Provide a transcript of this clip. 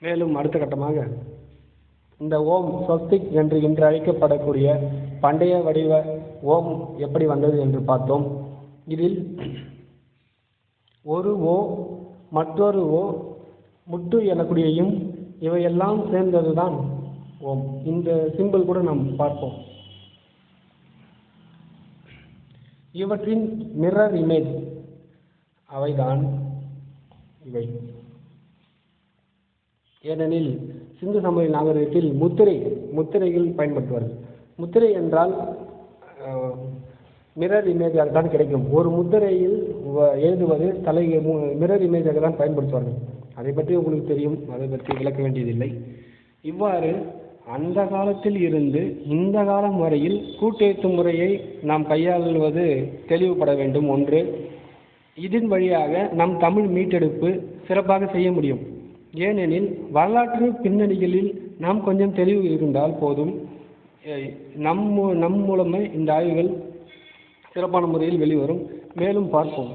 மேலும் அடுத்த கட்டமாக இந்த ஓம் ஸ்வஸ்திக் என்று இன்று அழைக்கப்படக்கூடிய பண்டைய வடிவ ஓம் எப்படி வந்தது என்று பார்த்தோம். இதில் ஒரு ஓ, மற்றொரு ஓ, முட்டு எனக்கூடியும் இவையெல்லாம் சேர்ந்ததுதான் ஓம். இந்த சிம்பிள் கூட நாம் பார்ப்போம். இவற்றின் மிரர் இமேஜ் அவைதான் இவை. ஏனெனில் சிந்து சமவெளி நாகரிகத்தில் முத்திரைகள் பயன்படுத்துவார்கள். முத்திரை என்றால் மிரர் இமேஜாக தான் கிடைக்கும். ஒரு முத்திரையில் எழுதுவது மிரர் இமேஜாக தான் பயன்படுத்துவார்கள். அதை பற்றி உங்களுக்கு தெரியும், அதை பற்றி விளக்க வேண்டியதில்லை. இவ்வாறு அந்த காலத்தில் இருந்து இந்த காலம் வரையில் கூட்டெழுத்து முறையை நாம் கையாளுவது தெளிவுபட வேண்டும். ஒன்று, இதன் வழியாக நம் தமிழ் மீட்டெடுப்பு சிறப்பாக செய்ய முடியும். ஏனெனில் வரலாற்று பின்னணிகளில் நாம் கொஞ்சம் தெளிவு இருந்தால் போதும், நம் மூலமே இந்த ஆய்வுகள் சிறப்பான முறையில் வெளிவரும். மேலும் பார்ப்போம்.